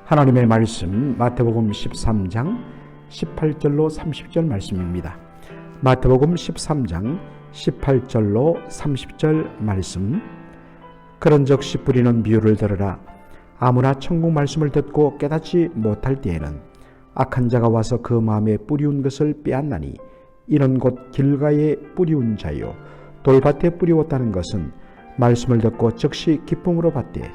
하나님의 말씀 마태복음 13장 18절로 30절 말씀입니다. 마태복음 13장 18절로 30절 말씀. 그런즉 씨 뿌리는 비유를 들으라. 아무나 천국 말씀을 듣고 깨닫지 못할 때에는 악한 자가 와서 그 마음에 뿌리운 것을 빼앗나니 이는 곧 길가에 뿌리운 자요 돌밭에 뿌리웠다는 것은 말씀을 듣고 즉시 기쁨으로 받되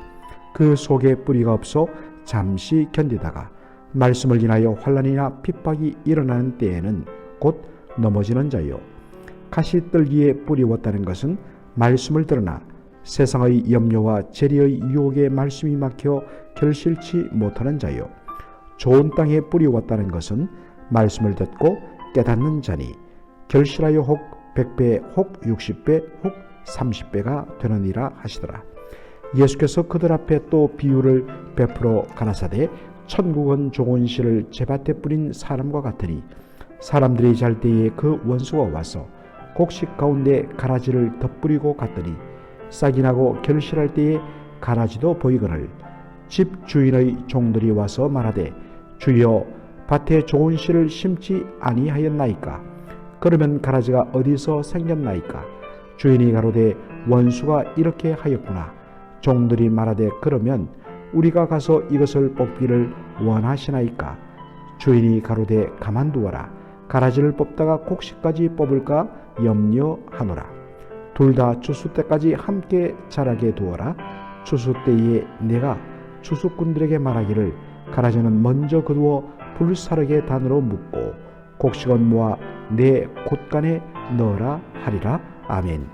그 속에 뿌리가 없어 잠시 견디다가 말씀을 인하여 환난이나 핍박이 일어나는 때에는 곧 넘어지는 자요 가시떨기에 뿌리웠다는 것은 말씀을 들으나 세상의 염려와 재리의 유혹에 말씀이 막혀 결실치 못하는 자요 좋은 땅에 뿌리웠다는 것은 말씀을 듣고 깨닫는 자니 결실하여 혹 100배 혹 60배 혹 30배가 되느니라 하시더라. 예수께서 그들 앞에 또 비유를 베풀어 가라사대 천국은 좋은 씨를 제밭에 뿌린 사람과 같으니 사람들이 잘 때에 그 원수가 와서 곡식 가운데 가라지를 덧뿌리고 갔더니 싹이 나고 결실할 때에 가라지도 보이거늘 집 주인의 종들이 와서 말하되 주여 밭에 좋은 씨를 심지 아니하였나이까? 그러면 가라지가 어디서 생겼나이까? 주인이 가로되 원수가 이렇게 하였구나. 종들이 말하되 그러면 우리가 가서 이것을 뽑기를 원하시나이까? 주인이 가로되 가만두어라. 가라지를 뽑다가 곡식까지 뽑을까 염려하노라. 둘 다 추수 때까지 함께 자라게 두어라. 추수 때에 내가 추수꾼들에게 말하기를 가라지는 먼저 거두어 불사르게 단으로 묶고 곡식은 모아 내 곶간에 넣으라 하리라. 아멘.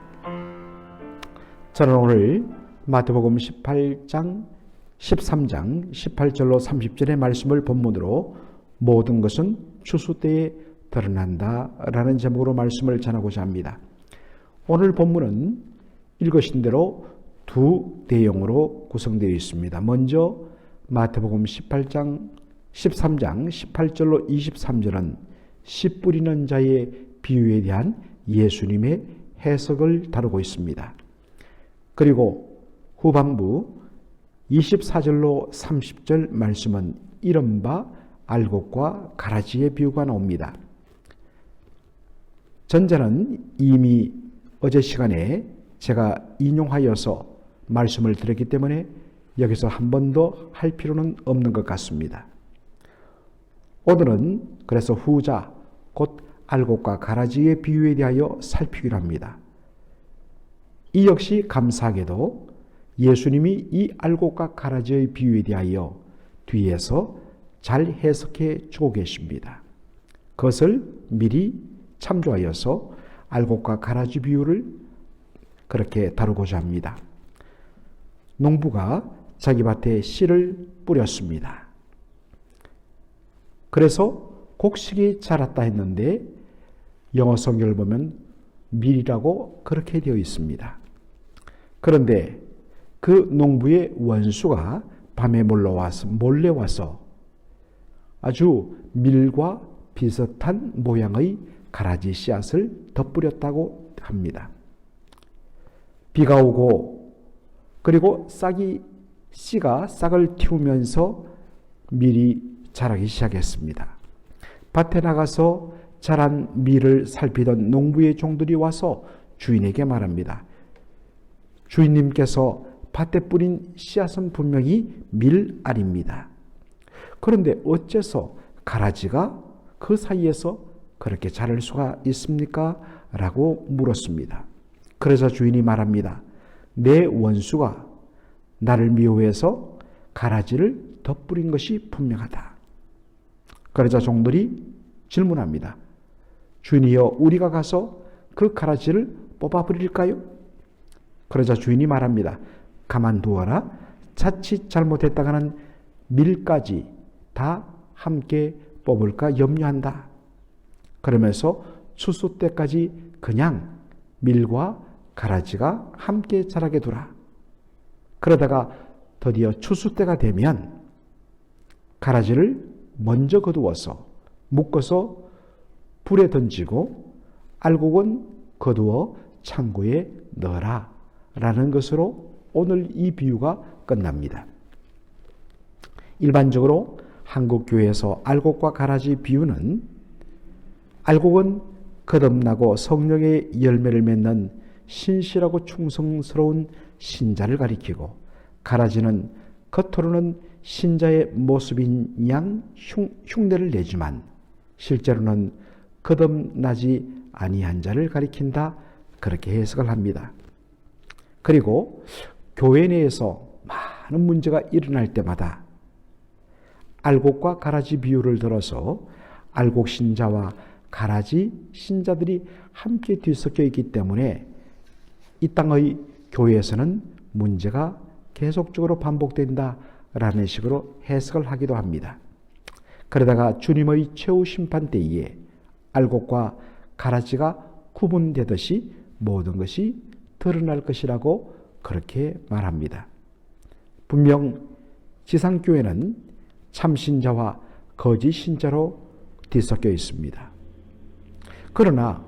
저는 오늘 마태복음 13장 18절로 30절의 말씀을 본문으로 모든 것은 추수 때에 드러난다 라는 제목으로 말씀을 전하고자 합니다. 오늘 본문은 읽으신 대로 두 내용으로 구성되어 있습니다. 먼저 마태복음 13장 18절로 23절은 씨 뿌리는 자의 비유에 대한 예수님의 해석을 다루고 있습니다. 그리고 후반부 24절로 30절 말씀은 이른바 알곡과 가라지의 비유가 나옵니다. 전자는 이미 어제 시간에 제가 인용하여서 말씀을 드렸기 때문에 여기서 한 번 더 할 필요는 없는 것 같습니다. 오늘은 그래서 후자 곧 알곡과 가라지의 비유에 대하여 살피기로 합니다. 이 역시 감사하게도 예수님이 이 알곡과 가라지의 비유에 대하여 뒤에서 잘 해석해 주고 계십니다. 그것을 미리 참조하여서 알곡과 가라지 비유를 그렇게 다루고자 합니다. 농부가 자기 밭에 씨를 뿌렸습니다. 그래서 곡식이 자랐다 했는데 영어 성경을 보면 밀이라고 그렇게 되어 있습니다. 그런데 그 농부의 원수가 밤에 몰래 와서 아주 밀과 비슷한 모양의 가라지 씨앗을 덧뿌렸다고 합니다. 비가 오고 그리고 씨가 싹을 틔우면서 밀이 자라기 시작했습니다. 밭에 나가서 자란 밀을 살피던 농부의 종들이 와서 주인에게 말합니다. 주인님께서 밭에 뿌린 씨앗은 분명히 밀알입니다. 그런데 어째서 가라지가 그 사이에서 그렇게 자랄 수가 있습니까? 라고 물었습니다. 그래서 주인이 말합니다. 내 원수가 나를 미워해서 가라지를 덧뿌린 것이 분명하다. 그러자 종들이 질문합니다. 주인이여, 우리가 가서 그 가라지를 뽑아버릴까요? 그러자 주인이 말합니다. 가만두어라. 자칫 잘못했다가는 밀까지 다 함께 뽑을까 염려한다. 그러면서 추수 때까지 그냥 밀과 가라지가 함께 자라게 두라. 그러다가 드디어 추수 때가 되면 가라지를 먼저 거두어서 묶어서 불에 던지고 알곡은 거두어 창고에 넣어라 라는 것으로 오늘 이 비유가 끝납니다. 일반적으로 한국 교회에서 알곡과 가라지 비유는 알곡은 거듭나고 성령의 열매를 맺는 신실하고 충성스러운 신자를 가리키고, 가라지는 겉으로는 신자의 모습인 양 흉내를 내지만 실제로는 거듭나지 아니한 자를 가리킨다, 그렇게 해석을 합니다. 그리고 교회 내에서 많은 문제가 일어날 때마다 알곡과 가라지 비유를 들어서 알곡 신자와 가라지 신자들이 함께 뒤섞여 있기 때문에 이 땅의 교회에서는 문제가 계속적으로 반복된다라는 식으로 해석을 하기도 합니다. 그러다가 주님의 최후 심판 때에 알곡과 가라지가 구분되듯이 모든 것이 드러날 것이라고 그렇게 말합니다. 분명 지상교회는 참신자와 거짓 신자로 뒤섞여 있습니다. 그러나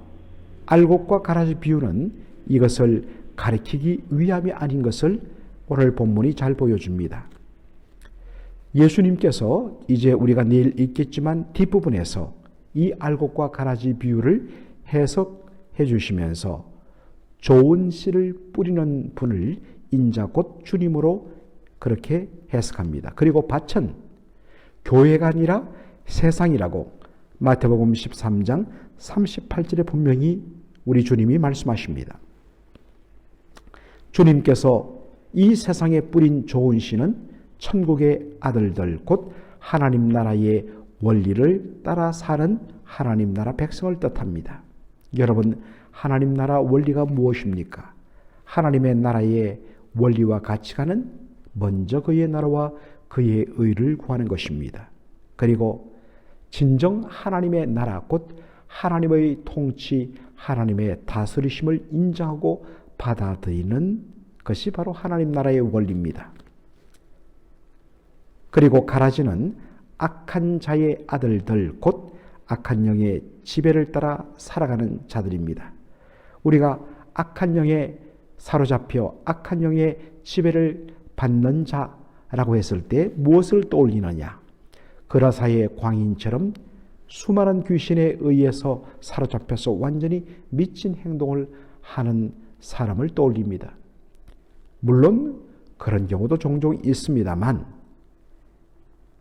알곡과 가라지 비유는 이것을 가리키기 위함이 아닌 것을 오늘 본문이 잘 보여줍니다. 예수님께서 이제 우리가 내일 읽겠지만 뒷부분에서 이 알곡과 가라지 비유를 해석해 주시면서 좋은 씨를 뿌리는 분을 인자 곧 주님으로 그렇게 해석합니다. 그리고 밭은 교회가 아니라 세상이라고 마태복음 13장 38절에 분명히 우리 주님이 말씀하십니다. 주님께서 이 세상에 뿌린 좋은 씨는 천국의 아들들 곧 하나님 나라의 원리를 따라 사는 하나님 나라 백성을 뜻합니다. 여러분, 하나님 나라 원리가 무엇입니까? 하나님의 나라의 원리와 가치관은 먼저 그의 나라와 그의 의를 구하는 것입니다. 그리고 진정 하나님의 나라 곧 하나님의 통치, 하나님의 다스리심을 인정하고 받아들이는 것이 바로 하나님 나라의 원리입니다. 그리고 가라지는 악한 자의 아들들 곧 악한 영의 지배를 따라 살아가는 자들입니다. 우리가 악한 영에 사로잡혀 악한 영의 지배를 받는 자라고 했을 때 무엇을 떠올리느냐? 그라사의 광인처럼 수많은 귀신에 의해서 사로잡혀서 완전히 미친 행동을 하는 사람을 떠올립니다. 물론 그런 경우도 종종 있습니다만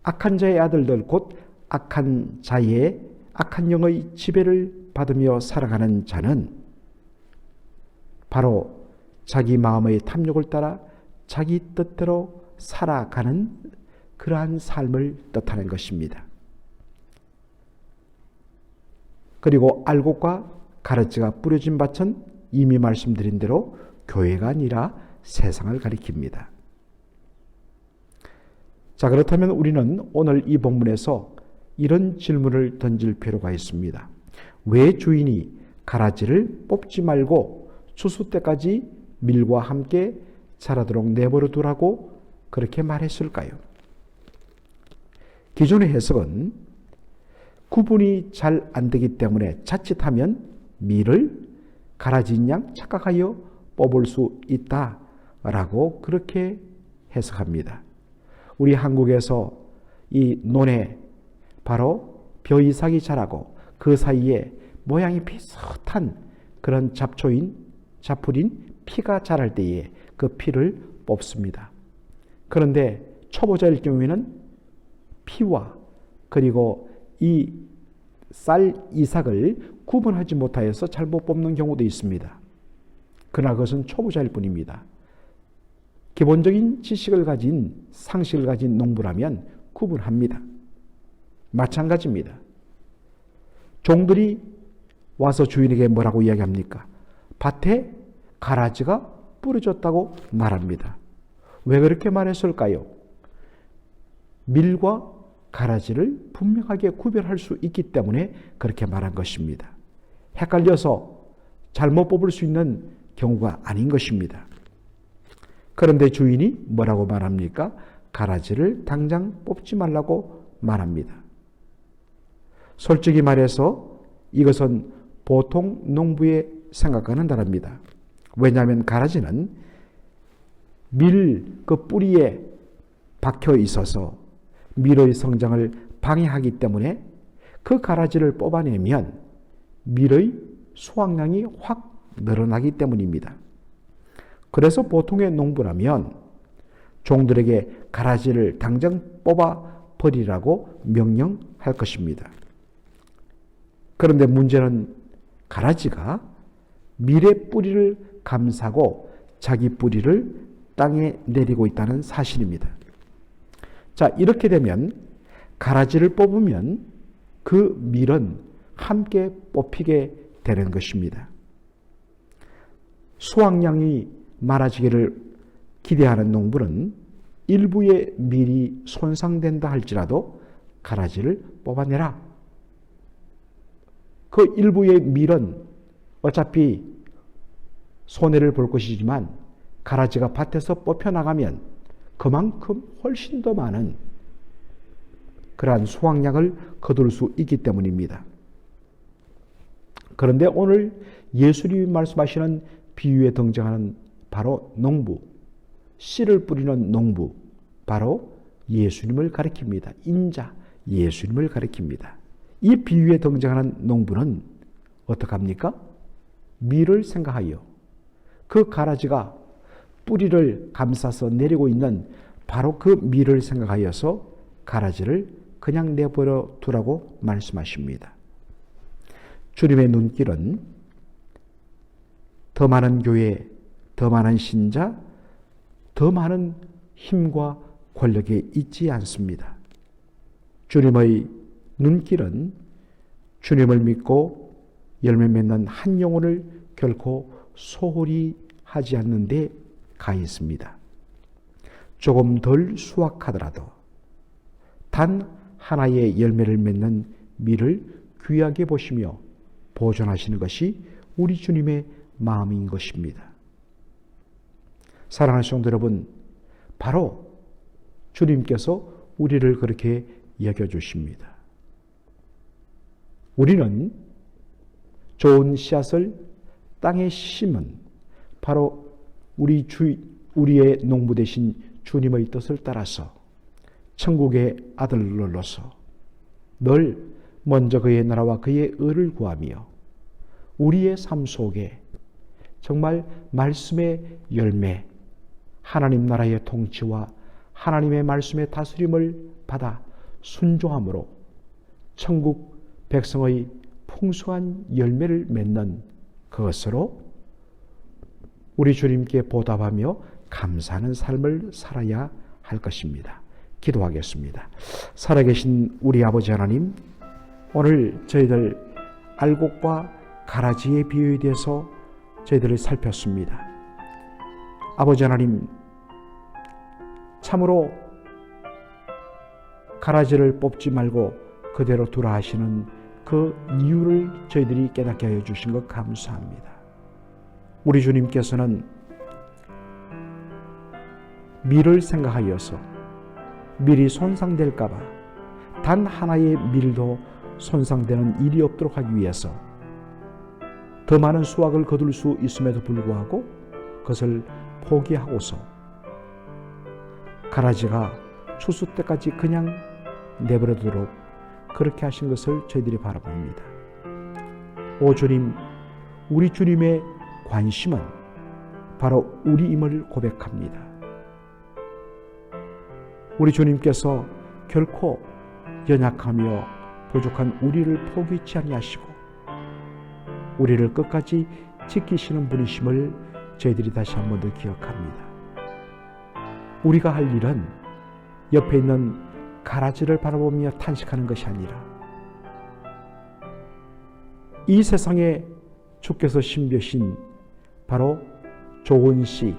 악한 자의 아들들 곧 악한 영의 지배를 받으며 살아가는 자는 바로 자기 마음의 탐욕을 따라 자기 뜻대로 살아가는 그러한 삶을 뜻하는 것입니다. 그리고 알곡과 가라지가 뿌려진 밭은 이미 말씀드린 대로 교회가 아니라 세상을 가리킵니다. 자, 그렇다면 우리는 오늘 이 본문에서 이런 질문을 던질 필요가 있습니다. 왜 주인이 가라지를 뽑지 말고 추수 때까지 밀과 함께 자라도록 내버려 두라고 그렇게 말했을까요? 기존의 해석은 구분이 잘 안 되기 때문에 자칫하면 밀을 가라지인 양 착각하여 뽑을 수 있다라고 그렇게 해석합니다. 우리 한국에서 이 논에 바로 벼이삭이 자라고 그 사이에 모양이 비슷한 그런 잡풀인 피가 자랄 때에 그 피를 뽑습니다. 그런데 초보자일 경우에는 피와 그리고 이 쌀 이삭을 구분하지 못하여서 잘못 뽑는 경우도 있습니다. 그러나 그것은 초보자일 뿐입니다. 기본적인 지식을 가진 상식을 가진 농부라면 구분합니다. 마찬가지입니다. 종들이 와서 주인에게 뭐라고 이야기합니까? 밭에 가라지가 뿌려졌다고 말합니다. 왜 그렇게 말했을까요? 밀과 가라지를 분명하게 구별할 수 있기 때문에 그렇게 말한 것입니다. 헷갈려서 잘못 뽑을 수 있는 경우가 아닌 것입니다. 그런데 주인이 뭐라고 말합니까? 가라지를 당장 뽑지 말라고 말합니다. 솔직히 말해서 이것은 보통 농부의 생각과는 다릅니다. 왜냐하면 가라지는 밀 그 뿌리에 박혀 있어서 밀의 성장을 방해하기 때문에 그 가라지를 뽑아내면 밀의 수확량이 확 늘어나기 때문입니다. 그래서 보통의 농부라면 종들에게 가라지를 당장 뽑아 버리라고 명령할 것입니다. 그런데 문제는 가라지가 밀의 뿌리를 감싸고 자기 뿌리를 땅에 내리고 있다는 사실입니다. 자, 이렇게 되면 가라지를 뽑으면 그 밀은 함께 뽑히게 되는 것입니다. 수확량이 많아지기를 기대하는 농부는 일부의 밀이 손상된다 할지라도 가라지를 뽑아내라. 그 일부의 밀은 어차피 손해를 볼 것이지만 가라지가 밭에서 뽑혀나가면 그만큼 훨씬 더 많은 그러한 수확량을 거둘 수 있기 때문입니다. 그런데 오늘 예수님이 말씀하시는 비유에 등장하는 바로 농부, 씨를 뿌리는 농부, 바로 예수님을 가리킵니다. 인자, 예수님을 가리킵니다. 이 비유에 등장하는 농부는 어떡합니까? 밀을 생각하여 그 가라지가 뿌리를 감싸서 내리고 있는 바로 그 밀을 생각하여서 가라지를 그냥 내버려 두라고 말씀하십니다. 주님의 눈길은 더 많은 교회, 더 많은 신자, 더 많은 힘과 권력에 있지 않습니다. 주님의 눈길은 주님을 믿고 열매 맺는 한 영혼을 결코 소홀히 하지 않는 데 가 있습니다. 조금 덜 수확하더라도 단 하나의 열매를 맺는 밀을 귀하게 보시며 보존하시는 것이 우리 주님의 마음인 것입니다. 사랑하는 성도 여러분, 바로 주님께서 우리를 그렇게 여겨주십니다. 우리는 좋은 씨앗을 땅에 심은 바로 우리의 농부 되신 주님의 뜻을 따라서 천국의 아들로서 늘 먼저 그의 나라와 그의 의를 구하며 우리의 삶 속에 정말 말씀의 열매, 하나님 나라의 통치와 하나님의 말씀의 다스림을 받아 순종함으로 천국 백성의 풍성한 열매를 맺는 그것으로 우리 주님께 보답하며 감사하는 삶을 살아야 할 것입니다. 기도하겠습니다. 살아계신 우리 아버지 하나님, 오늘 저희들 알곡과 가라지의 비유에 대해서 저희들을 살폈습니다. 아버지 하나님, 참으로 가라지를 뽑지 말고 그대로 두라 하시는 그 이유를 저희들이 깨닫게 하여 주신 것 감사합니다. 우리 주님께서는 밀을 생각하여서 밀이 손상될까 봐 단 하나의 밀도 손상되는 일이 없도록 하기 위해서 더 많은 수확을 거둘 수 있음에도 불구하고 그것을 포기하고서 가라지가 추수 때까지 그냥 내버려두도록 그렇게 하신 것을 저희들이 바라봅니다. 오 주님, 우리 주님의 관심은 바로 우리임을 고백합니다. 우리 주님께서 결코 연약하며 부족한 우리를 포기치 아니하시고 우리를 끝까지 지키시는 분이심을 저희들이 다시 한 번 더 기억합니다. 우리가 할 일은 옆에 있는 가라지를 바라보며 탄식하는 것이 아니라 이 세상에 주께서 심으신 바로 좋은 씨,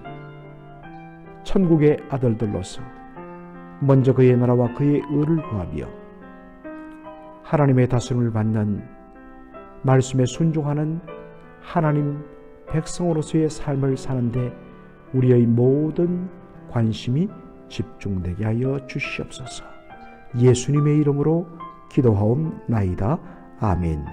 천국의 아들들로서 먼저 그의 나라와 그의 의를 구하며 하나님의 다스림을 받는 말씀에 순종하는 하나님 백성으로서의 삶을 사는데 우리의 모든 관심이 집중되게 하여 주시옵소서. 예수님의 이름으로 기도하옵나이다. 아멘.